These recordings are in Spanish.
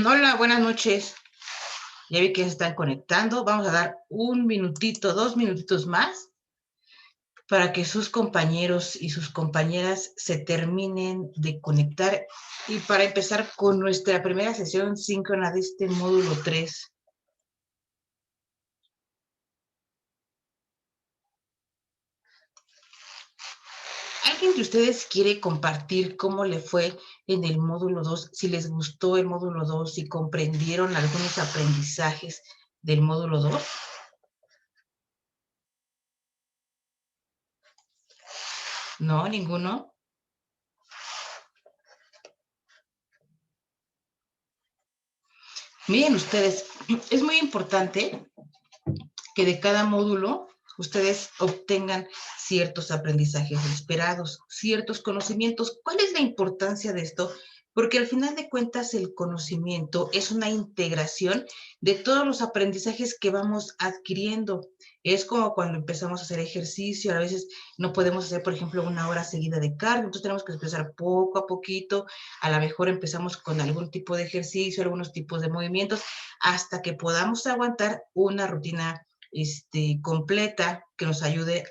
Hola, buenas noches. Ya vi que se están conectando. Vamos a dar un minutito, 2 minutitos más para que sus compañeros y sus compañeras se terminen de conectar y para empezar con nuestra primera sesión síncrona de este módulo 3. ¿Alguien de ustedes quiere compartir cómo le fue en el módulo 2? Si les gustó el módulo 2, si comprendieron algunos aprendizajes del módulo 2. ¿No? ¿Ninguno? Miren ustedes, es muy importante que de cada módulo ustedes obtengan ciertos aprendizajes esperados, ciertos conocimientos. ¿Cuál es la importancia de esto? Porque al final de cuentas el conocimiento es una integración de todos los aprendizajes que vamos adquiriendo. Es como cuando empezamos a hacer ejercicio, a veces no podemos hacer, por ejemplo, 1 hora seguida de cardio, entonces tenemos que empezar poco a poquito, a lo mejor empezamos con algún tipo de ejercicio, algunos tipos de movimientos, hasta que podamos aguantar una rutina completa que nos ayude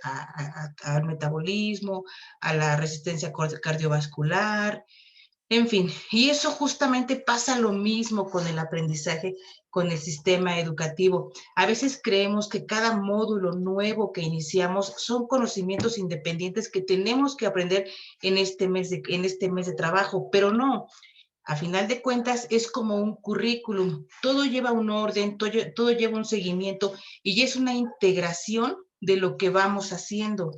al metabolismo, a la resistencia cardiovascular, en fin. Y eso justamente pasa lo mismo con el aprendizaje, con el sistema educativo. A veces creemos que cada módulo nuevo que iniciamos son conocimientos independientes que tenemos que aprender en este mes de trabajo, pero no. A final de cuentas es como un currículum, todo lleva un orden, todo lleva un seguimiento y es una integración de lo que vamos haciendo.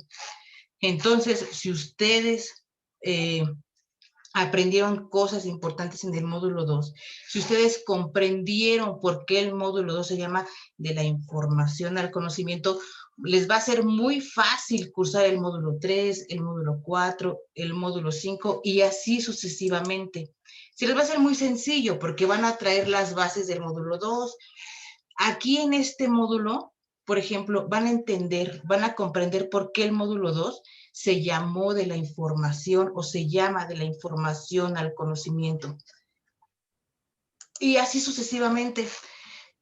Entonces, si ustedes eh, aprendieron cosas importantes en el módulo 2, si ustedes comprendieron por qué el módulo 2 se llama de la información al conocimiento, les va a ser muy fácil cursar el módulo 3, el módulo 4, el módulo 5 y así sucesivamente. Se les va a hacer muy sencillo porque van a traer las bases del módulo 2. Aquí en este módulo, por ejemplo, van a entender, van a comprender por qué el módulo 2 se llamó de la información o se llama de la información al conocimiento. Y así sucesivamente.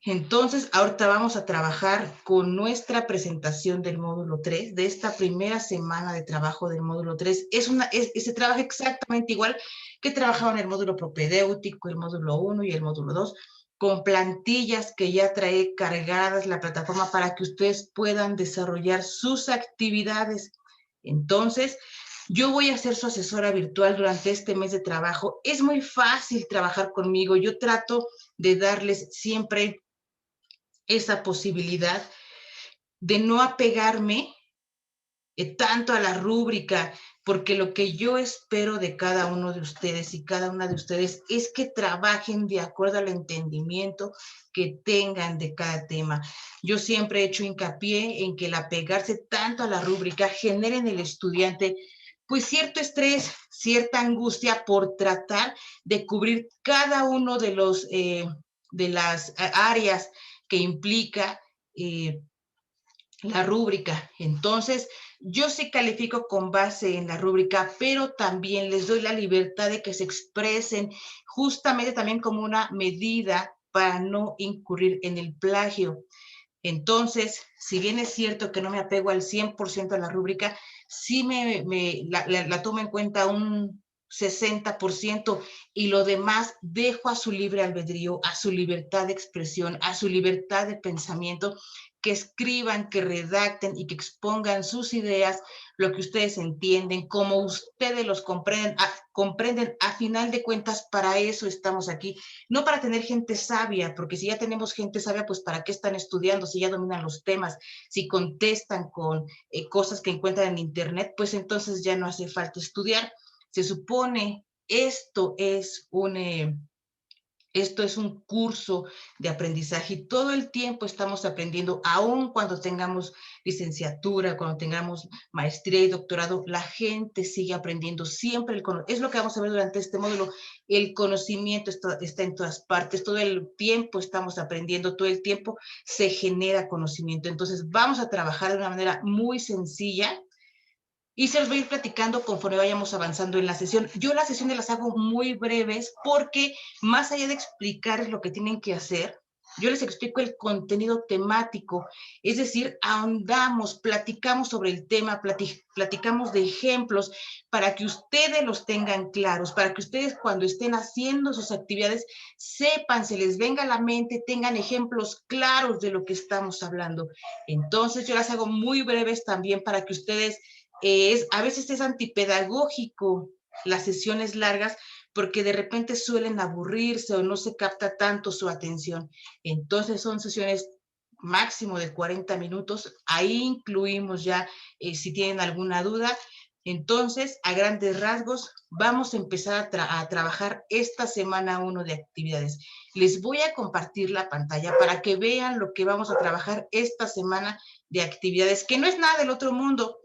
Entonces, ahorita vamos a trabajar con nuestra presentación del módulo 3, de esta primera semana de trabajo del módulo 3. Se trabaja exactamente igual que trabajaba en el módulo propedéutico, el módulo 1 y el módulo 2, con plantillas que ya trae cargadas la plataforma para que ustedes puedan desarrollar sus actividades. Entonces, yo voy a ser su asesora virtual durante este mes de trabajo. Es muy fácil trabajar conmigo. Yo trato de darles siempre esa posibilidad de no apegarme tanto a la rúbrica, porque lo que yo espero de cada uno de ustedes y cada una de ustedes es que trabajen de acuerdo al entendimiento que tengan de cada tema. Yo siempre he hecho hincapié en que el apegarse tanto a la rúbrica genera en el estudiante pues cierto estrés, cierta angustia por tratar de cubrir cada uno de las áreas que implica la rúbrica. Entonces, yo sí califico con base en la rúbrica, pero también les doy la libertad de que se expresen justamente también como una medida para no incurrir en el plagio. Entonces, si bien es cierto que no me apego al 100% a la rúbrica, sí la tomo en cuenta un 60% y lo demás dejo a su libre albedrío, a su libertad de expresión, a su libertad de pensamiento, que escriban, que redacten y que expongan sus ideas, lo que ustedes entienden, como ustedes los comprenden. A final de cuentas, para eso estamos aquí, no para tener gente sabia, porque si ya tenemos gente sabia, pues ¿para qué están estudiando? Si ya dominan los temas, si contestan con cosas que encuentran en internet, pues entonces ya no hace falta estudiar. Se supone esto es un curso de aprendizaje y todo el tiempo estamos aprendiendo, aun cuando tengamos licenciatura, cuando tengamos maestría y doctorado, la gente sigue aprendiendo siempre. Es lo que vamos a ver durante este módulo. El conocimiento está en todas partes, todo el tiempo estamos aprendiendo, todo el tiempo se genera conocimiento. Entonces vamos a trabajar de una manera muy sencilla y se los voy a ir platicando conforme vayamos avanzando en la sesión. Yo las sesiones las hago muy breves porque más allá de explicarles lo que tienen que hacer, yo les explico el contenido temático, es decir, ahondamos, platicamos sobre el tema, platicamos de ejemplos para que ustedes los tengan claros, para que ustedes cuando estén haciendo sus actividades sepan, se les venga a la mente, tengan ejemplos claros de lo que estamos hablando. Entonces yo las hago muy breves también para que ustedes a veces es antipedagógico las sesiones largas porque de repente suelen aburrirse o no se capta tanto su atención. Entonces son sesiones máximo de 40 minutos. Ahí incluimos ya si tienen alguna duda. Entonces, a grandes rasgos, vamos a empezar a trabajar esta semana 1 de actividades. Les voy a compartir la pantalla para que vean lo que vamos a trabajar esta semana de actividades, que no es nada del otro mundo.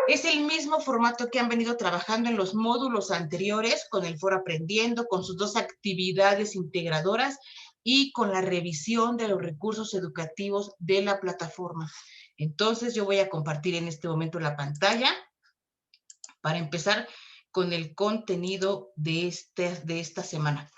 Es el mismo formato que han venido trabajando en los módulos anteriores, con el Foro Aprendiendo, con sus 2 actividades integradoras y con la revisión de los recursos educativos de la plataforma. Entonces, yo voy a compartir en este momento la pantalla para empezar con el contenido de esta semana.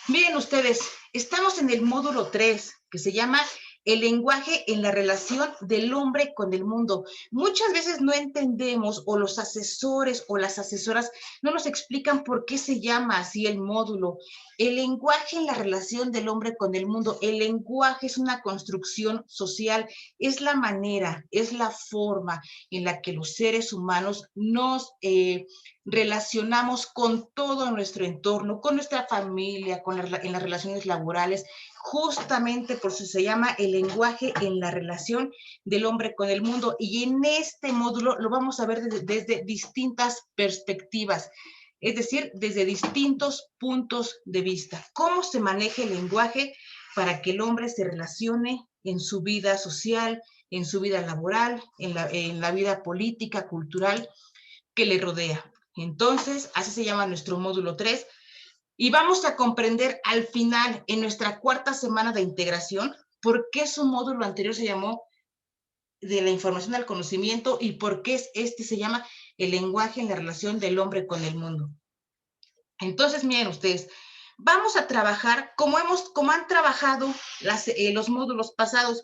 Miren ustedes, estamos en el módulo 3, que se llama el lenguaje en la relación del hombre con el mundo. Muchas veces no entendemos, o los asesores o las asesoras no nos explican por qué se llama así el módulo. El lenguaje en la relación del hombre con el mundo. El lenguaje es una construcción social, es la manera, es la forma en la que los seres humanos nos relacionamos con todo nuestro entorno, con nuestra familia, en las relaciones laborales, justamente por eso se llama el lenguaje en la relación del hombre con el mundo. Y en este módulo lo vamos a ver desde distintas perspectivas, es decir, desde distintos puntos de vista. ¿Cómo se maneja el lenguaje para que el hombre se relacione en su vida social, en su vida laboral, en la vida política, cultural que le rodea? Entonces, así se llama nuestro módulo 3. Y vamos a comprender al final, en nuestra 4ª semana de integración, por qué su módulo anterior se llamó de la información al conocimiento y por qué este se llama el lenguaje en la relación del hombre con el mundo. Entonces, miren ustedes, vamos a trabajar como han trabajado los módulos pasados,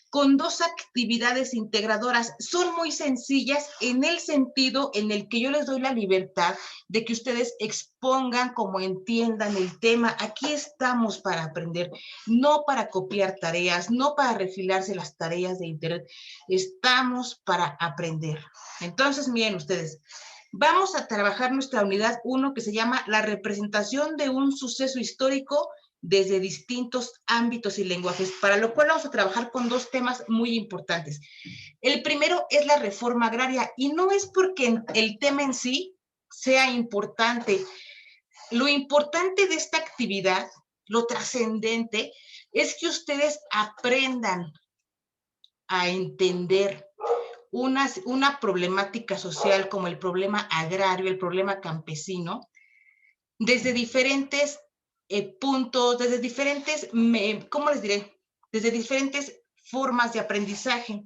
con 2 actividades integradoras. Son muy sencillas en el sentido en el que yo les doy la libertad de que ustedes expongan como entiendan el tema. Aquí estamos para aprender, no para copiar tareas, no para refilarse las tareas de internet. Estamos para aprender. Entonces, miren ustedes, vamos a trabajar nuestra unidad 1 que se llama la representación de un suceso histórico desde distintos ámbitos y lenguajes, para lo cual vamos a trabajar con 2 temas muy importantes. El primero es la reforma agraria, y no es porque el tema en sí sea importante. Lo importante de esta actividad, lo trascendente, es que ustedes aprendan a entender una problemática social como el problema agrario, el problema campesino, desde diferentes puntos, desde diferentes, ¿cómo les diré? Desde diferentes formas de aprendizaje.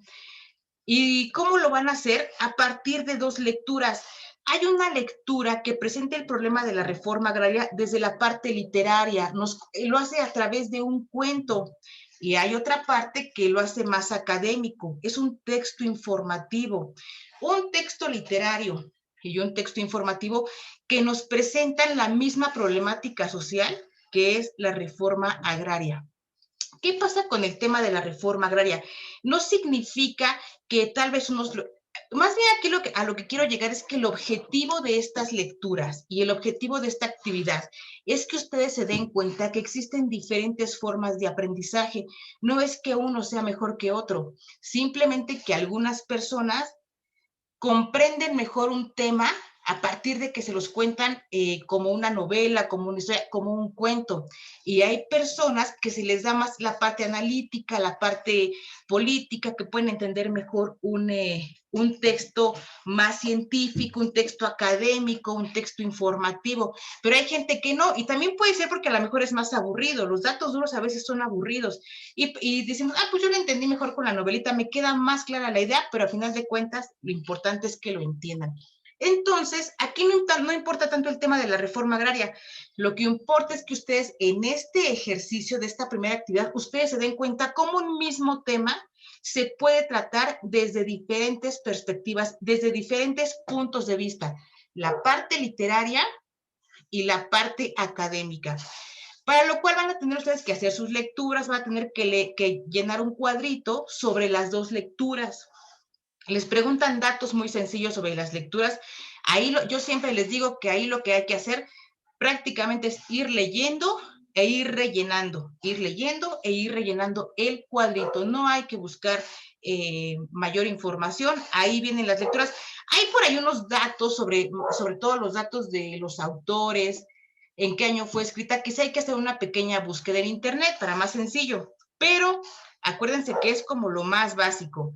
¿Y cómo lo van a hacer? A partir de 2 lecturas. Hay una lectura que presenta el problema de la reforma agraria desde la parte literaria, lo hace a través de un cuento, y hay otra parte que lo hace más académico, es un texto informativo, un texto literario y un texto informativo que nos presentan la misma problemática social que es la reforma agraria. ¿Qué pasa con el tema de la reforma agraria? No significa que tal vez más bien aquí a lo que quiero llegar es que el objetivo de estas lecturas y el objetivo de esta actividad es que ustedes se den cuenta que existen diferentes formas de aprendizaje. No es que uno sea mejor que otro, simplemente que algunas personas comprenden mejor un tema a partir de que se los cuentan como una novela, como una historia, como un cuento. Y hay personas que se les da más la parte analítica, la parte política, que pueden entender mejor un texto más científico, un texto académico, un texto informativo, pero hay gente que no, y también puede ser porque a lo mejor es más aburrido, los datos duros a veces son aburridos, y decimos, pues yo lo entendí mejor con la novelita, me queda más clara la idea, pero al final de cuentas lo importante es que lo entiendan. Entonces, aquí no importa tanto el tema de la reforma agraria, lo que importa es que ustedes en este ejercicio de esta primera actividad, ustedes se den cuenta cómo un mismo tema se puede tratar desde diferentes perspectivas, desde diferentes puntos de vista, la parte literaria y la parte académica. Para lo cual van a tener ustedes que hacer sus lecturas, van a tener que llenar un cuadrito sobre las dos lecturas. Les preguntan datos muy sencillos sobre las lecturas. Yo siempre les digo que ahí lo que hay que hacer prácticamente es ir leyendo e ir rellenando, ir leyendo e ir rellenando el cuadrito. No hay que buscar mayor información. Ahí vienen las lecturas. Hay por ahí unos datos sobre todo los datos de los autores, en qué año fue escrita, que sí hay que hacer una pequeña búsqueda en internet para más sencillo. Pero acuérdense que es como lo más básico.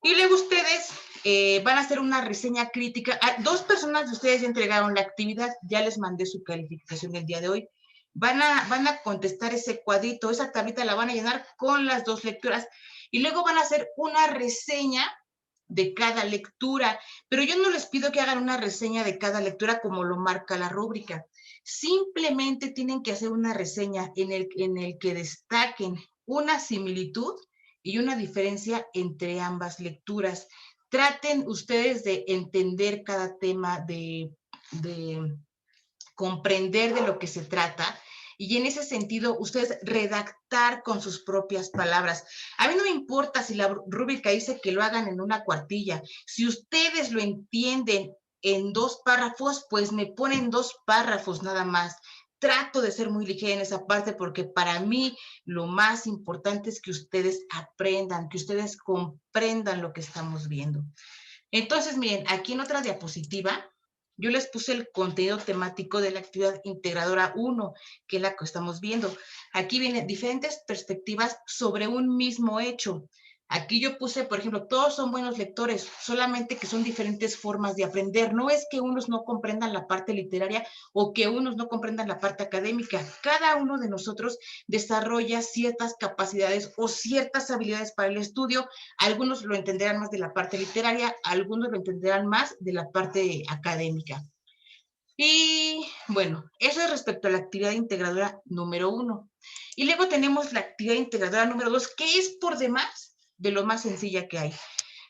Y luego ustedes van a hacer una reseña crítica. Dos personas de ustedes ya entregaron la actividad, ya les mandé su calificación el día de hoy. Van a contestar ese cuadrito, esa tablita la van a llenar con las dos lecturas y luego van a hacer una reseña de cada lectura, pero yo no les pido que hagan una reseña de cada lectura como lo marca la rúbrica. Simplemente tienen que hacer una reseña en el que destaquen una similitud y una diferencia entre ambas lecturas. Traten ustedes de entender cada tema, de comprender de lo que se trata y en ese sentido ustedes redactar con sus propias palabras. A mí no me importa si la rúbrica dice que lo hagan en una cuartilla. Si ustedes lo entienden en dos párrafos, pues me ponen dos párrafos nada más. Trato de ser muy ligera en esa parte porque para mí lo más importante es que ustedes aprendan, que ustedes comprendan lo que estamos viendo. Entonces, miren, aquí en otra diapositiva, yo les puse el contenido temático de la actividad integradora 1, que es la que estamos viendo. Aquí vienen diferentes perspectivas sobre un mismo hecho. Aquí yo puse, por ejemplo, todos son buenos lectores, solamente que son diferentes formas de aprender. No es que unos no comprendan la parte literaria o que unos no comprendan la parte académica. Cada uno de nosotros desarrolla ciertas capacidades o ciertas habilidades para el estudio. Algunos lo entenderán más de la parte literaria, algunos lo entenderán más de la parte académica. Y bueno, eso es respecto a la actividad integradora número 1. Y luego tenemos la actividad integradora número 2, que es por demás de lo más sencilla que hay.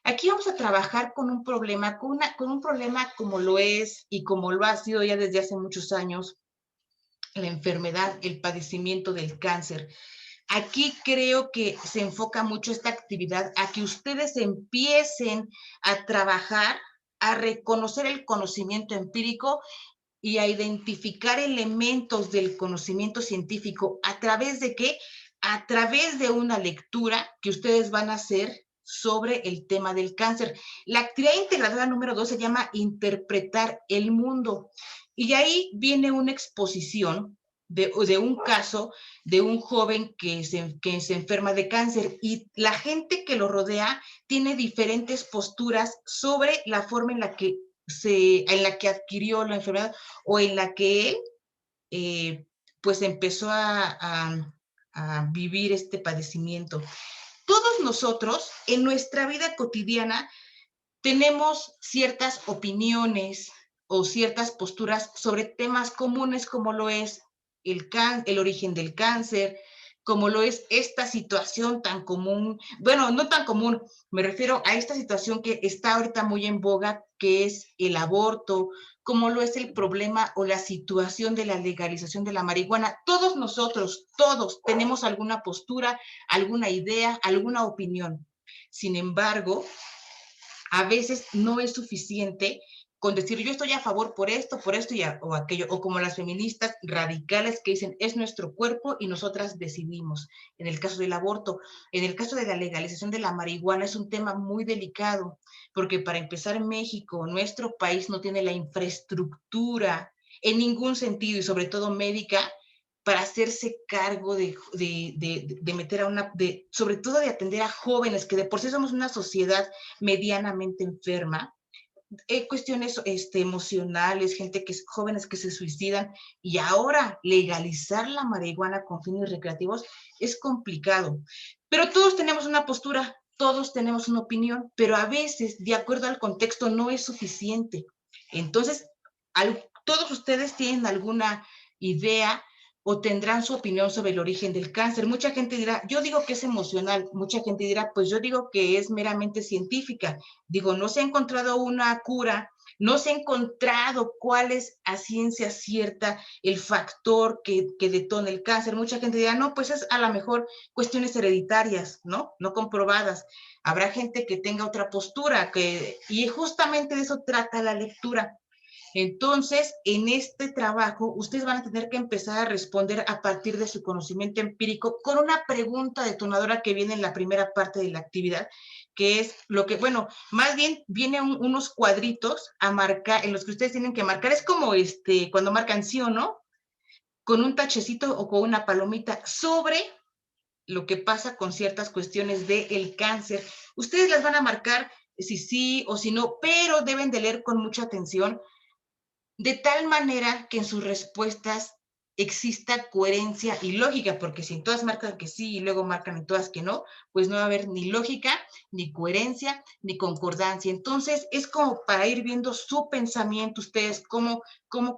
Aquí vamos a trabajar con un problema, con un problema como lo es y como lo ha sido ya desde hace muchos años, la enfermedad, el padecimiento del cáncer. Aquí creo que se enfoca mucho esta actividad a que ustedes empiecen a trabajar, a reconocer el conocimiento empírico y a identificar elementos del conocimiento científico. ¿A través de qué? A través de una lectura que ustedes van a hacer sobre el tema del cáncer. La actividad integradora número 2 se llama Interpretar el mundo. Y ahí viene una exposición de un caso de un joven que se enferma de cáncer y la gente que lo rodea tiene diferentes posturas sobre la forma en la que adquirió la enfermedad o en la que él pues empezó a vivir este padecimiento. Todos nosotros en nuestra vida cotidiana tenemos ciertas opiniones o ciertas posturas sobre temas comunes como lo es el origen del cáncer, como lo es esta situación tan común, bueno, no tan común, me refiero a esta situación que está ahorita muy en boga, que es el aborto, como lo es el problema o la situación de la legalización de la marihuana. Todos nosotros, todos tenemos alguna postura, alguna idea, alguna opinión. Sin embargo, a veces no es suficiente con decir yo estoy a favor por esto o aquello, o como las feministas radicales que dicen es nuestro cuerpo y nosotras decidimos. En el caso del aborto, en el caso de la legalización de la marihuana es un tema muy delicado, porque para empezar México, nuestro país no tiene la infraestructura en ningún sentido y sobre todo médica para hacerse cargo de meter a sobre todo de atender a jóvenes, que de por sí somos una sociedad medianamente enferma, cuestiones emocionales, jóvenes que se suicidan, y ahora legalizar la marihuana con fines recreativos es complicado. Pero todos tenemos una postura, todos tenemos una opinión, pero a veces, de acuerdo al contexto, no es suficiente. Entonces, todos ustedes tienen alguna idea o tendrán su opinión sobre el origen del cáncer. Mucha gente dirá, yo digo que es emocional, mucha gente dirá, pues yo digo que es meramente científica. Digo, no se ha encontrado una cura, no se ha encontrado cuál es a ciencia cierta el factor que detona el cáncer. Mucha gente dirá, no, pues es a lo mejor cuestiones hereditarias, ¿no? No comprobadas. Habrá gente que tenga otra postura, y justamente de eso trata la lectura. Entonces, en este trabajo, ustedes van a tener que empezar a responder a partir de su conocimiento empírico con una pregunta detonadora que viene en la primera parte de la actividad, que es lo que, bueno, más bien vienen unos cuadritos a marcar, en los que ustedes tienen que marcar, es como cuando marcan sí o no, con un tachecito o con una palomita sobre lo que pasa con ciertas cuestiones del cáncer. Ustedes las van a marcar si sí o si no, pero deben de leer con mucha atención, de tal manera que en sus respuestas exista coherencia y lógica, porque si en todas marcan que sí y luego marcan en todas que no, pues no va a haber ni lógica, ni coherencia, ni concordancia. Entonces, es como para ir viendo su pensamiento, ustedes, cómo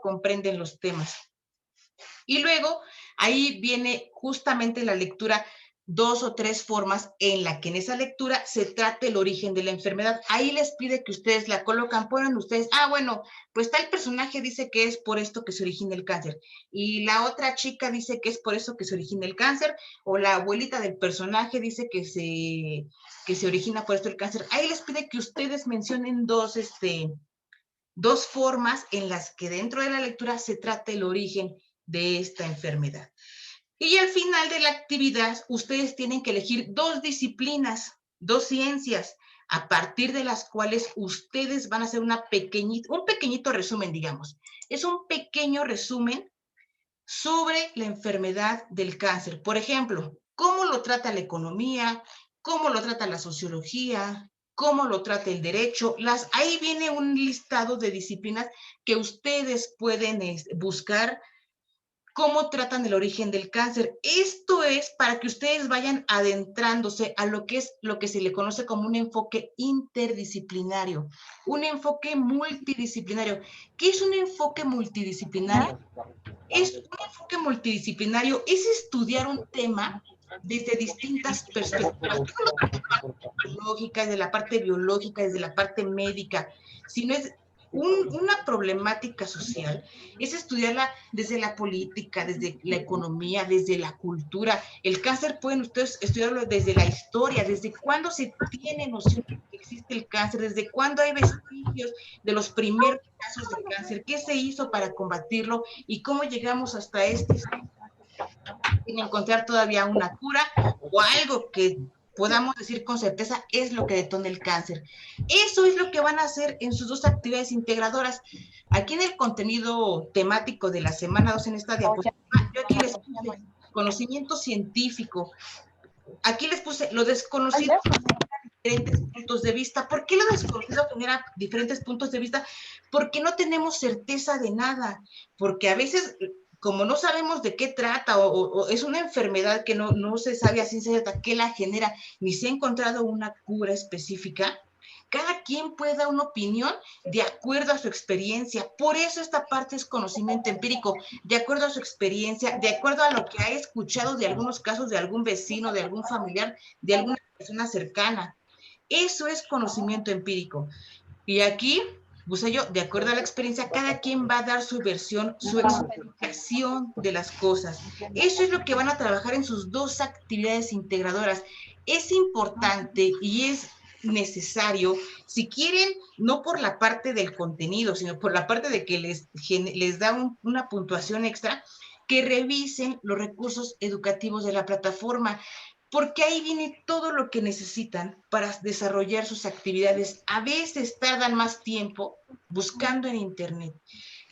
comprenden los temas. Y luego, ahí viene justamente la lectura, 2 o 3 formas en la que en esa lectura se trata el origen de la enfermedad. Ahí les pide que ustedes la colocan, ponen ustedes, bueno, pues tal personaje dice que es por esto que se origina el cáncer, y la otra chica dice que es por eso que se origina el cáncer, o la abuelita del personaje dice que se origina por esto el cáncer. Ahí les pide que ustedes mencionen dos formas en las que dentro de la lectura se trata el origen de esta enfermedad. Y al final de la actividad, ustedes tienen que elegir 2 disciplinas, 2 ciencias, a partir de las cuales ustedes van a hacer un pequeñito resumen, digamos. Es un pequeño resumen sobre la enfermedad del cáncer. Por ejemplo, cómo lo trata la economía, cómo lo trata la sociología, cómo lo trata el derecho. Ahí viene un listado de disciplinas que ustedes pueden buscar cómo tratan el origen del cáncer. Esto es para que ustedes vayan adentrándose a lo que se le conoce como un enfoque interdisciplinario, un enfoque multidisciplinario. ¿Qué es un enfoque multidisciplinario? Un enfoque multidisciplinario es estudiar un tema desde distintas perspectivas, no solo desde la parte biológica, desde la parte médica, sino es una problemática social, es estudiarla desde la política, desde la economía, desde la cultura. El cáncer pueden ustedes estudiarlo desde la historia, desde cuándo se tiene noción de que existe el cáncer, desde cuándo hay vestigios de los primeros casos de cáncer, qué se hizo para combatirlo y cómo llegamos hasta sin encontrar todavía una cura o algo que podamos decir con certeza es lo que detona el cáncer. Eso es lo que van a hacer en sus 2 actividades integradoras. Aquí en el contenido temático de la semana 2 en esta diapositiva, yo aquí les puse conocimiento científico. Aquí les puse lo desconocido diferentes puntos de vista. ¿Por qué lo desconocido genera diferentes puntos de vista? Porque no tenemos certeza de nada, porque a veces, como no sabemos de qué trata, o es una enfermedad que no se sabe a ciencia cierta qué la genera, ni se ha encontrado una cura específica, cada quien puede dar una opinión de acuerdo a su experiencia. Por eso esta parte es conocimiento empírico, de acuerdo a su experiencia, de acuerdo a lo que ha escuchado de algunos casos de algún vecino, de algún familiar, de alguna persona cercana. Eso es conocimiento empírico. Y aquí, puse yo, de acuerdo a la experiencia, cada quien va a dar su versión, su explicación de las cosas. Eso es lo que van a trabajar en sus 2 actividades integradoras. Es importante y es necesario Si quieren, no por la parte del contenido, sino por la parte de que les da una puntuación extra, que revisen los recursos educativos de la plataforma, porque ahí viene todo lo que necesitan para desarrollar sus actividades. A veces tardan más tiempo buscando en Internet.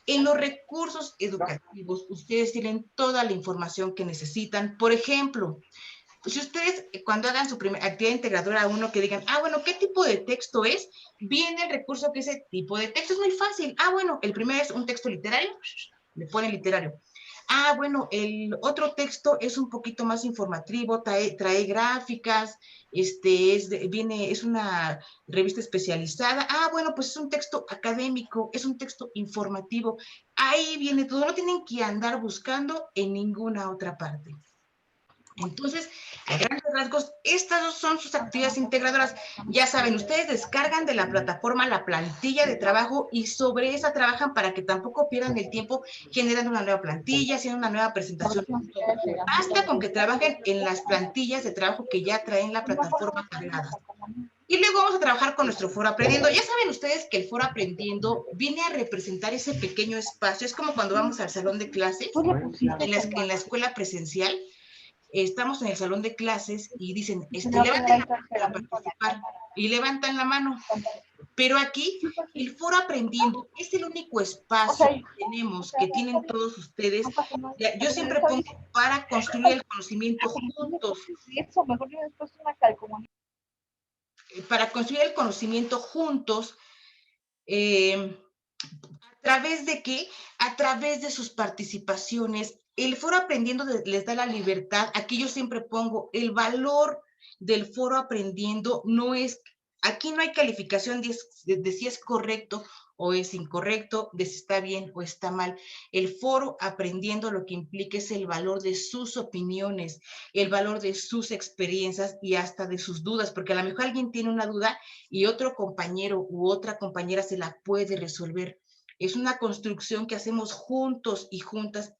En los recursos educativos, ustedes tienen toda la información que necesitan. Por ejemplo, si ustedes cuando hagan su primera actividad integradora uno que digan, bueno, ¿qué tipo de texto es? Viene el recurso que ese tipo de texto es muy fácil. Bueno, el primero es un texto literario, le ponen literario. Bueno, el otro texto es un poquito más informativo, trae gráficas, es una revista especializada. Bueno, pues es un texto académico, es un texto informativo. Ahí viene todo, no tienen que andar buscando en ninguna otra parte. Entonces, a grandes rasgos, estas son sus actividades integradoras. Ya saben, ustedes descargan de la plataforma la plantilla de trabajo y sobre esa trabajan para que tampoco pierdan el tiempo generando una nueva plantilla, haciendo una nueva presentación. Basta con que trabajen en las plantillas de trabajo que ya traen la plataforma cargadas. Y luego vamos a trabajar con nuestro Foro Aprendiendo. Ya saben ustedes que el Foro Aprendiendo viene a representar ese pequeño espacio. Es como cuando vamos al salón de clases en la escuela presencial. Estamos en el salón de clases y dicen, levanten la mano para participar, y levantan la mano. Pero aquí, el Foro Aprendiendo es el único espacio que tenemos, que tienen todos ustedes. Yo siempre pongo para construir el conocimiento juntos. Para construir el conocimiento juntos, ¿a través de qué? A través de sus participaciones. El Foro Aprendiendo les da la libertad. Aquí yo siempre pongo el valor del Foro Aprendiendo. Aquí no hay calificación de si es correcto o es incorrecto, de si está bien o está mal. El Foro Aprendiendo lo que implica es el valor de sus opiniones, el valor de sus experiencias y hasta de sus dudas, porque a lo mejor alguien tiene una duda y otro compañero u otra compañera se la puede resolver. Es una construcción que hacemos juntos y juntas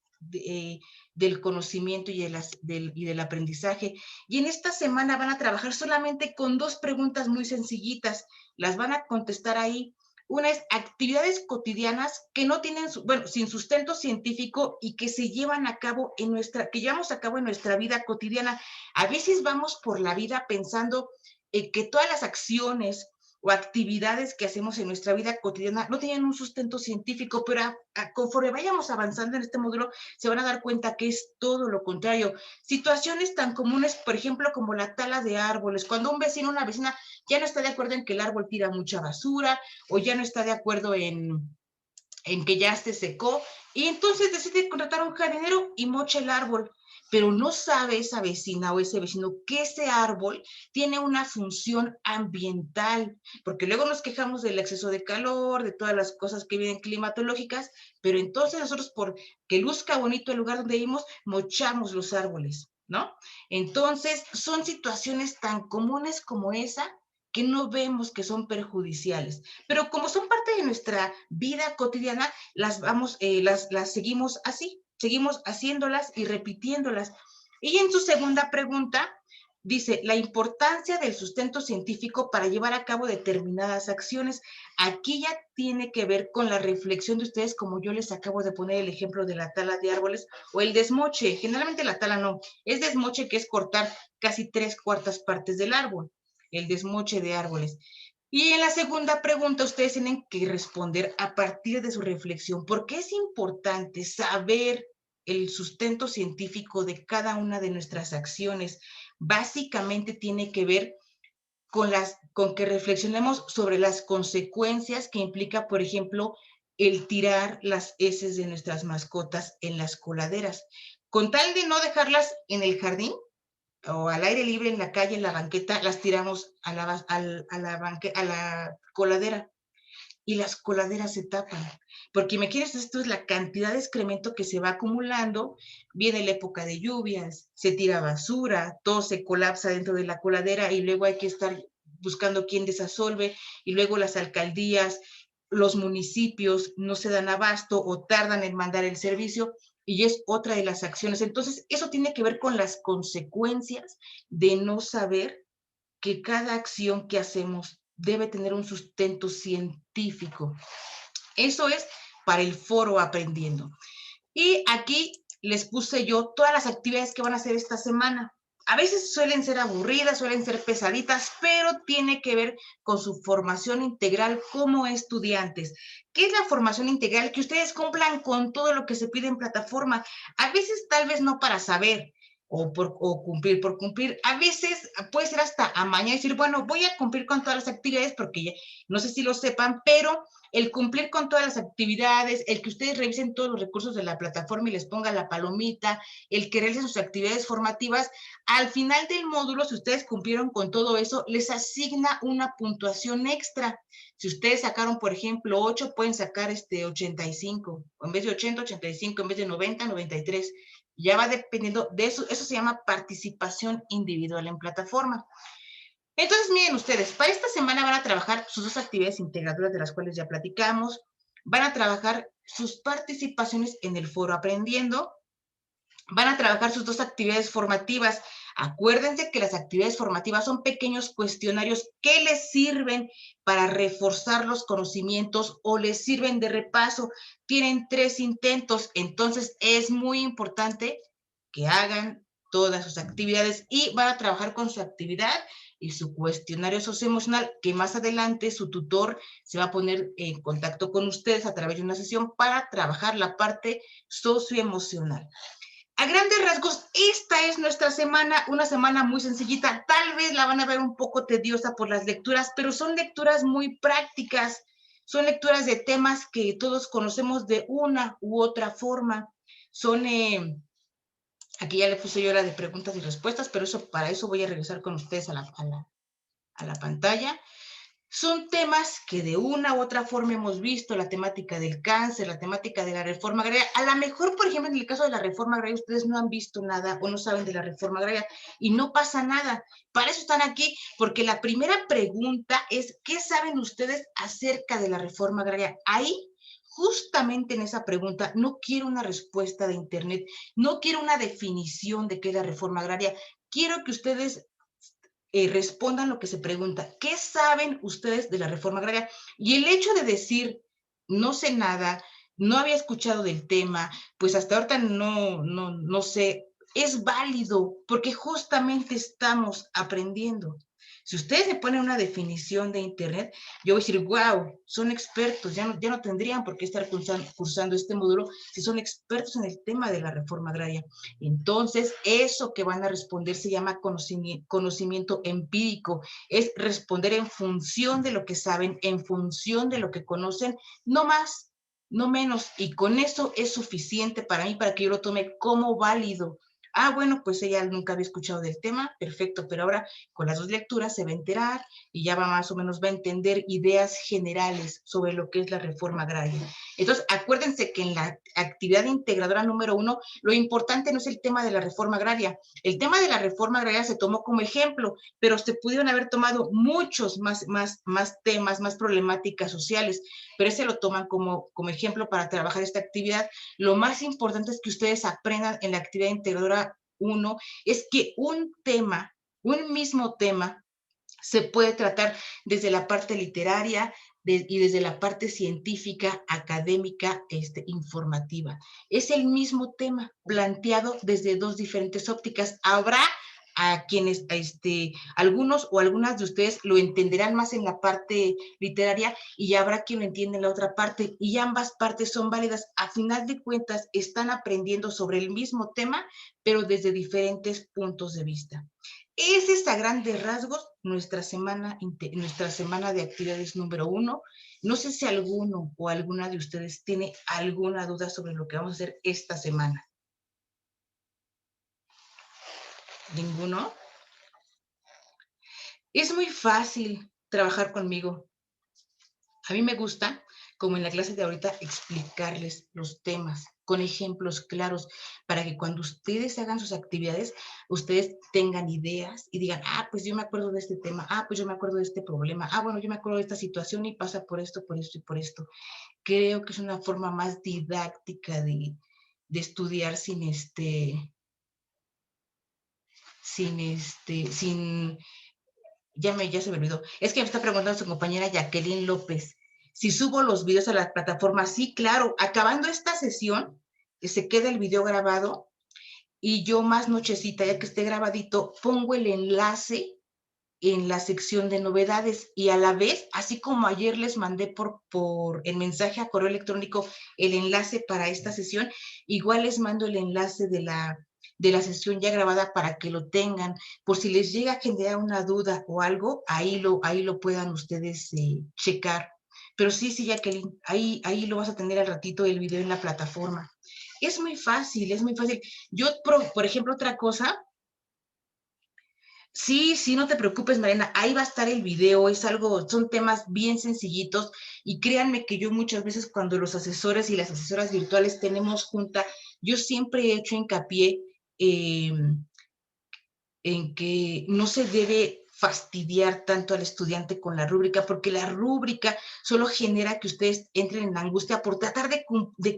del conocimiento y del aprendizaje. Y en esta semana van a trabajar solamente con 2 preguntas muy sencillitas. Las van a contestar ahí. Una es actividades cotidianas que no tienen, sin sustento científico y que se llevan a cabo que llevamos a cabo en nuestra vida cotidiana. A veces vamos por la vida pensando que todas las acciones o actividades que hacemos en nuestra vida cotidiana no tienen un sustento científico, pero conforme vayamos avanzando en este módulo, se van a dar cuenta que es todo lo contrario. Situaciones tan comunes, por ejemplo, como la tala de árboles. Cuando un vecino o una vecina ya no está de acuerdo en que el árbol tira mucha basura o ya no está de acuerdo en que ya se secó, y entonces decide contratar a un jardinero y mocha el árbol, pero no sabe esa vecina o ese vecino que ese árbol tiene una función ambiental, porque luego nos quejamos del exceso de calor, de todas las cosas que vienen climatológicas, pero entonces nosotros por que luzca bonito el lugar donde vivimos, mochamos los árboles, ¿no? Entonces, son situaciones tan comunes como esa que no vemos que son perjudiciales, pero como son parte de nuestra vida cotidiana, las seguimos así, seguimos haciéndolas y repitiéndolas. Y en su segunda pregunta dice, la importancia del sustento científico para llevar a cabo determinadas acciones. Aquí ya tiene que ver con la reflexión de ustedes, como yo les acabo de poner el ejemplo de la tala de árboles o el desmoche. Generalmente la tala no, es desmoche, que es cortar casi 3/4 partes del árbol, el desmoche de árboles. Y en la segunda pregunta ustedes tienen que responder a partir de su reflexión, porque es importante saber el sustento científico de cada una de nuestras acciones. Básicamente tiene que ver con que reflexionemos sobre las consecuencias que implica, por ejemplo, el tirar las heces de nuestras mascotas en las coladeras. Con tal de no dejarlas en el jardín, o al aire libre en la calle, en la banqueta, las tiramos a la coladera y las coladeras se tapan. Porque imagínense, esto es la cantidad de excremento que se va acumulando, viene la época de lluvias, se tira basura, todo se colapsa dentro de la coladera y luego hay que estar buscando quién desasolve y luego las alcaldías, los municipios no se dan abasto o tardan en mandar el servicio y es otra de las acciones. Entonces, eso tiene que ver con las consecuencias de no saber que cada acción que hacemos debe tener un sustento científico. Eso es para el foro Aprendiendo. Y aquí les puse yo todas las actividades que van a hacer esta semana. A veces suelen ser aburridas, suelen ser pesaditas, pero tiene que ver con su formación integral como estudiantes. ¿Qué es la formación integral? Que ustedes cumplan con todo lo que se pide en plataforma. A veces tal vez no para saber o cumplir por cumplir. A veces puede ser hasta a mañana decir, bueno, voy a cumplir con todas las actividades porque ya, no sé si lo sepan, pero el cumplir con todas las actividades, el que ustedes revisen todos los recursos de la plataforma y les pongan la palomita, el que realicen sus actividades formativas, al final del módulo, si ustedes cumplieron con todo eso, les asigna una puntuación extra. Si ustedes sacaron, por ejemplo, 8, pueden sacar 85, en vez de 80, 85, en vez de 90, 93. Ya va dependiendo de eso, eso se llama participación individual en plataforma. Entonces, miren ustedes, para esta semana van a trabajar sus dos actividades integradoras de las cuales ya platicamos, van a trabajar sus participaciones en el foro Aprendiendo, van a trabajar sus dos actividades formativas. Acuérdense que las actividades formativas son pequeños cuestionarios que les sirven para reforzar los conocimientos o les sirven de repaso. Tienen 3 intentos, entonces es muy importante que hagan todas sus actividades y van a trabajar con su actividad y su cuestionario socioemocional, que más adelante su tutor se va a poner en contacto con ustedes a través de una sesión para trabajar la parte socioemocional. A grandes rasgos, esta es nuestra semana, una semana muy sencillita. Tal vez la van a ver un poco tediosa por las lecturas, pero son lecturas muy prácticas. Son lecturas de temas que todos conocemos de una u otra forma. Son, aquí ya le puse yo la de preguntas y respuestas, pero para eso voy a regresar con ustedes a la pantalla. Son temas que de una u otra forma hemos visto, la temática del cáncer, la temática de la reforma agraria. A lo mejor, por ejemplo, en el caso de la reforma agraria, ustedes no han visto nada o no saben de la reforma agraria y no pasa nada. Para eso están aquí, porque la primera pregunta es, ¿qué saben ustedes acerca de la reforma agraria? Ahí, justamente en esa pregunta, no quiero una respuesta de internet, no quiero una definición de qué es la reforma agraria. Quiero que ustedes respondan lo que se pregunta. ¿Qué saben ustedes de la reforma agraria? Y el hecho de decir, no sé nada, no había escuchado del tema, pues hasta ahorita no sé, es válido porque justamente estamos aprendiendo. Si ustedes me ponen una definición de internet, yo voy a decir, wow, son expertos, ya no tendrían por qué estar cursando este módulo si son expertos en el tema de la reforma agraria. Entonces, eso que van a responder se llama conocimiento empírico, es responder en función de lo que saben, en función de lo que conocen, no más, no menos, y con eso es suficiente para mí, para que yo lo tome como válido. Ah, bueno, pues ella nunca había escuchado del tema, perfecto, pero ahora con las dos lecturas se va a enterar y ya va más o menos va a entender ideas generales sobre lo que es la reforma agraria. Entonces, acuérdense que en la actividad integradora número 1, lo importante no es el tema de la reforma agraria. El tema de la reforma agraria se tomó como ejemplo, pero se pudieron haber tomado muchos más temas, más problemáticas sociales, pero ese lo toman como ejemplo para trabajar esta actividad. Lo más importante es que ustedes aprendan en la actividad integradora 1, es que un mismo tema, se puede tratar desde la parte literaria y desde la parte científica, académica, informativa. Es el mismo tema planteado desde dos diferentes ópticas. Habrá a quienes, algunos o algunas de ustedes lo entenderán más en la parte literaria y habrá quien lo entiende en la otra parte y ambas partes son válidas. A final de cuentas, están aprendiendo sobre el mismo tema, pero desde diferentes puntos de vista. Ese es a grandes rasgos nuestra semana de actividades número 1. No sé si alguno o alguna de ustedes tiene alguna duda sobre lo que vamos a hacer esta semana. ¿Ninguno? Es muy fácil trabajar conmigo. A mí me gusta, como en la clase de ahorita, explicarles los temas con ejemplos claros para que cuando ustedes hagan sus actividades, ustedes tengan ideas y digan, ah, pues yo me acuerdo de este tema, ah, pues yo me acuerdo de este problema, ah, bueno, yo me acuerdo de esta situación y pasa por esto, por esto y por esto. Creo que es una forma más didáctica de estudiar sin Ya se me olvidó. Es que me está preguntando su compañera Jacqueline López. Si subo los videos a la plataforma, sí, claro. Acabando esta sesión, se queda el video grabado y yo más nochecita, ya que esté grabadito, pongo el enlace en la sección de novedades y a la vez, así como ayer les mandé por el mensaje a correo electrónico el enlace para esta sesión, igual les mando el enlace de la sesión ya grabada para que lo tengan, por si les llega a generar una duda o algo, ahí lo puedan ustedes checar. Pero sí, sí, Jacqueline, ahí lo vas a tener al ratito el video en la plataforma. Es muy fácil, es muy fácil. Yo, por ejemplo, otra cosa, sí, sí, no te preocupes, Mariana, ahí va a estar el video, es algo, son temas bien sencillitos y créanme que yo muchas veces cuando los asesores y las asesoras virtuales tenemos junta, yo siempre he hecho hincapié eh, en que no se debe fastidiar tanto al estudiante con la rúbrica, porque la rúbrica solo genera que ustedes entren en angustia por tratar de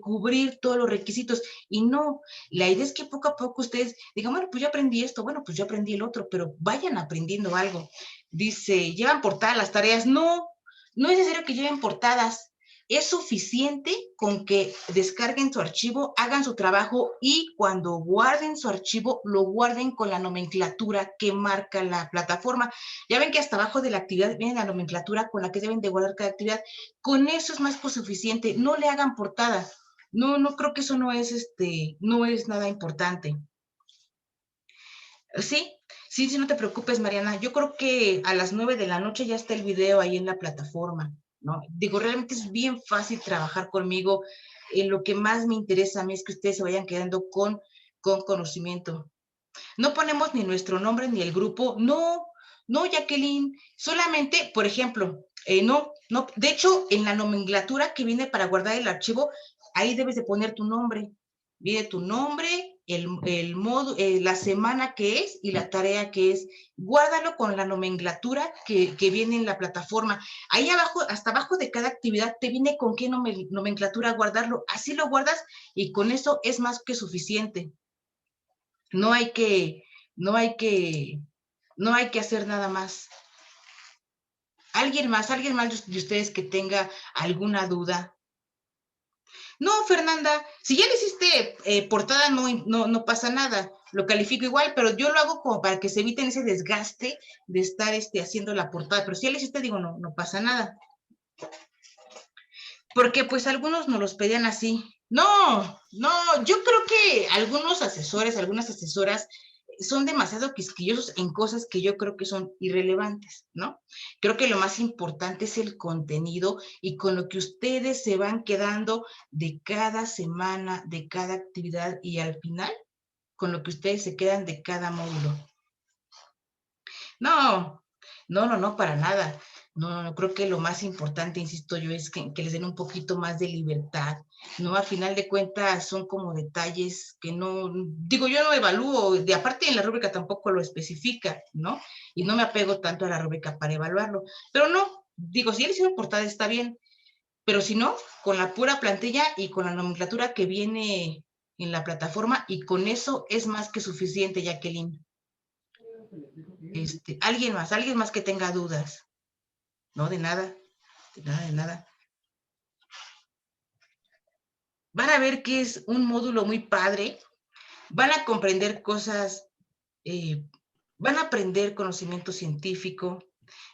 cubrir todos los requisitos. Y no, la idea es que poco a poco ustedes digan, bueno, pues yo aprendí esto, bueno, pues yo aprendí el otro, pero vayan aprendiendo algo. Dice, ¿llevan portadas las tareas? No, no es necesario que lleven portadas. Es suficiente con que descarguen su archivo, hagan su trabajo y cuando guarden su archivo, lo guarden con la nomenclatura que marca la plataforma. Ya ven que hasta abajo de la actividad viene la nomenclatura con la que deben de guardar cada actividad. Con eso es más que suficiente. No le hagan portada. No, no creo que eso no es nada importante. Sí, sí, sí, no te preocupes, Mariana. Yo creo que a las 9 de la noche ya está el video ahí en la plataforma, ¿no? Digo, realmente es bien fácil trabajar conmigo. Lo que más me interesa a mí es que ustedes se vayan quedando con conocimiento. No ponemos ni nuestro nombre ni el grupo. No, no, Jacqueline. Solamente, por ejemplo, no, no. De hecho, en la nomenclatura que viene para guardar el archivo, ahí debes de poner tu nombre. Viene tu nombre, el modo, la semana que es y la tarea que es. Guárdalo con la nomenclatura que viene en la plataforma. Ahí abajo, hasta abajo de cada actividad, te viene con qué nomenclatura guardarlo. Así lo guardas y con eso es más que suficiente. No hay que, no hay que, no hay que hacer nada más. Alguien más de ustedes que tenga alguna duda. No, Fernanda, si ya le hiciste portada, no pasa nada. Lo califico igual, pero yo lo hago como para que se eviten ese desgaste de estar haciendo la portada. Pero si ya le hiciste, digo, no pasa nada. Porque pues algunos nos los pedían así. No, no, yo creo que algunos asesores, algunas asesoras son demasiado quisquillosos en cosas que yo creo que son irrelevantes, ¿no? Creo que lo más importante es el contenido y con lo que ustedes se van quedando de cada semana, de cada actividad y al final, con lo que ustedes se quedan de cada módulo. No, no, para nada. No, creo que lo más importante, insisto yo, es que les den un poquito más de libertad, ¿no? A final de cuentas son como detalles que no, digo, yo no evalúo, de aparte en la rúbrica tampoco lo especifica, ¿no? Y no me apego tanto a la rúbrica para evaluarlo, pero no, digo, si él hizo portada está bien, pero si no, con la pura plantilla y con la nomenclatura que viene en la plataforma y con eso es más que suficiente, Jacqueline. Alguien más que tenga dudas. No, de nada, de nada, de nada. Van a ver que es un módulo muy padre, van a comprender cosas, eh, van a aprender conocimiento científico,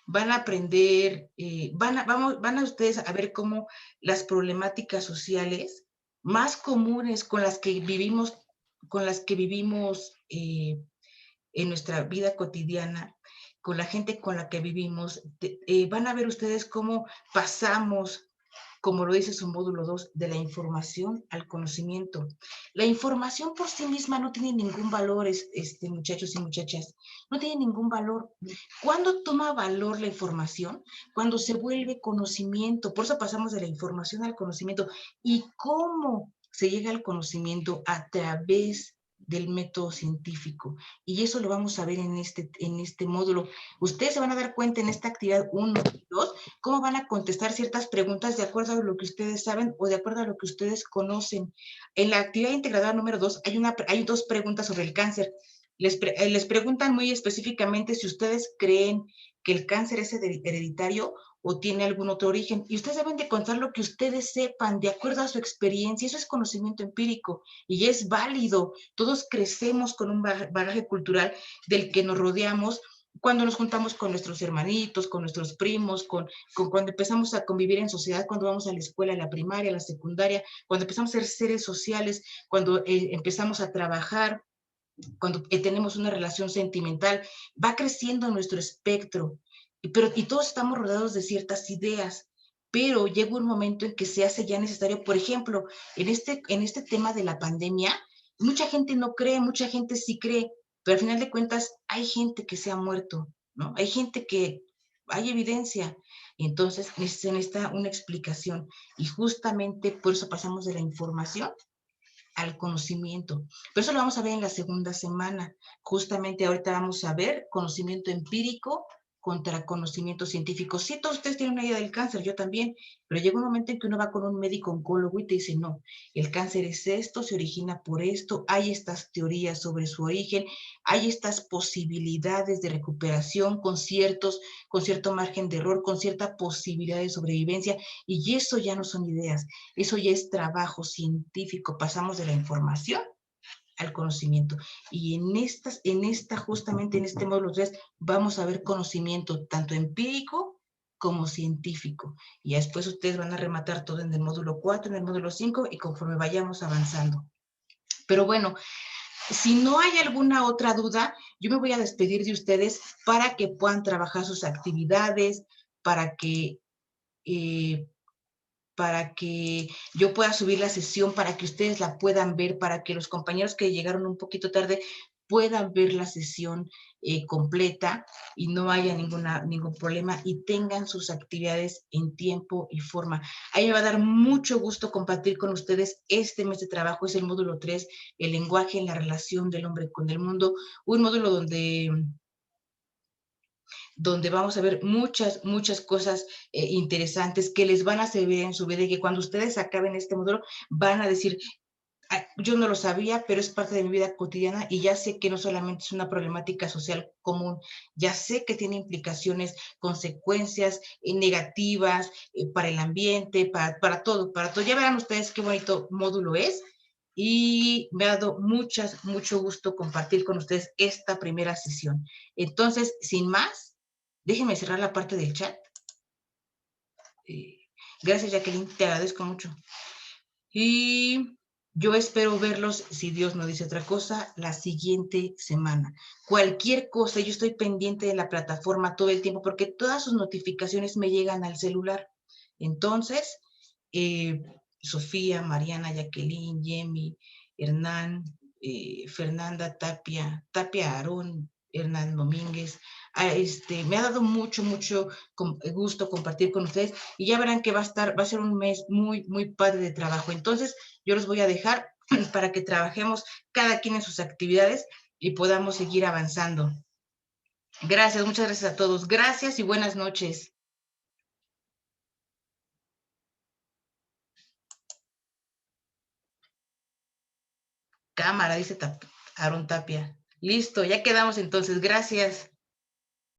van a aprender, van a ustedes a ver cómo las problemáticas sociales más comunes con las que vivimos en nuestra vida cotidiana, con la gente con la que vivimos, van a ver ustedes cómo pasamos, como lo dice su módulo 2, de la información al conocimiento. La información por sí misma no tiene ningún valor, muchachos y muchachas, no tiene ningún valor. ¿Cuándo toma valor la información? Cuando se vuelve conocimiento. Por eso pasamos de la información al conocimiento. ¿Y cómo se llega al conocimiento? A través del método científico. Y eso lo vamos a ver en este módulo. Ustedes se van a dar cuenta en esta actividad 1 y 2 cómo van a contestar ciertas preguntas de acuerdo a lo que ustedes saben o de acuerdo a lo que ustedes conocen. En la actividad integradora número 2 hay dos preguntas sobre el cáncer. Les preguntan muy específicamente si ustedes creen que el cáncer es hereditario o tiene algún otro origen. Y ustedes deben de contar lo que ustedes sepan de acuerdo a su experiencia. Eso es conocimiento empírico y es válido. Todos crecemos con un bagaje cultural del que nos rodeamos cuando nos juntamos con nuestros hermanitos, con nuestros primos, cuando empezamos a convivir en sociedad, cuando vamos a la escuela, a la primaria, a la secundaria, cuando empezamos a ser seres sociales, cuando empezamos a trabajar, cuando tenemos una relación sentimental, va creciendo nuestro espectro, y todos estamos rodeados de ciertas ideas, pero llega un momento en que se hace ya necesario, por ejemplo, en este tema de la pandemia, mucha gente no cree, mucha gente sí cree, pero al final de cuentas hay gente que se ha muerto, ¿no? Hay gente que hay evidencia, entonces se necesita una explicación, y justamente por eso pasamos de la información al conocimiento. Pero eso lo vamos a ver en la segunda semana. Justamente ahorita vamos a ver conocimiento empírico contra conocimiento científico. Sí, todos ustedes tienen una idea del cáncer, yo también, pero llega un momento en que uno va con un médico oncólogo y te dice, no, el cáncer es esto, se origina por esto, hay estas teorías sobre su origen, hay estas posibilidades de recuperación con cierto margen de error, con cierta posibilidad de sobrevivencia, y eso ya no son ideas, eso ya es trabajo científico. Pasamos de la información al conocimiento. Y justamente en este módulo 3, vamos a ver conocimiento tanto empírico como científico. Y después ustedes van a rematar todo en el módulo 4, en el módulo 5, y conforme vayamos avanzando. Pero bueno, si no hay alguna otra duda, yo me voy a despedir de ustedes para que puedan trabajar sus actividades, para que yo pueda subir la sesión, para que ustedes la puedan ver, para que los compañeros que llegaron un poquito tarde puedan ver la sesión completa y no haya ningún problema y tengan sus actividades en tiempo y forma. A mí me va a dar mucho gusto compartir con ustedes este mes de trabajo. Es el módulo 3, el lenguaje en la relación del hombre con el mundo, un módulo donde vamos a ver muchas cosas interesantes que les van a servir en su vida, y que cuando ustedes acaben este módulo van a decir, yo no lo sabía, pero es parte de mi vida cotidiana y ya sé que no solamente es una problemática social común, ya sé que tiene implicaciones, consecuencias negativas para el ambiente, para todo. Ya verán ustedes qué bonito módulo es. Y me ha dado mucho gusto compartir con ustedes esta primera sesión. Entonces, sin más, déjenme cerrar la parte del chat. Gracias, Jacqueline, te agradezco mucho. Y yo espero verlos, si Dios no dice otra cosa, la siguiente semana. Cualquier cosa, yo estoy pendiente de la plataforma todo el tiempo porque todas sus notificaciones me llegan al celular. Entonces, Sofía, Mariana, Jacqueline, Yemi, Hernán, Fernanda, Tapia Aarón, Hernán Domínguez, me ha dado mucho gusto compartir con ustedes, y ya verán que va a ser un mes muy padre de trabajo. Entonces, yo los voy a dejar para que trabajemos cada quien en sus actividades y podamos seguir avanzando. Gracias, muchas gracias a todos. Gracias y buenas noches. Cámara, dice Aarón Tapia. Listo, ya quedamos entonces. Gracias.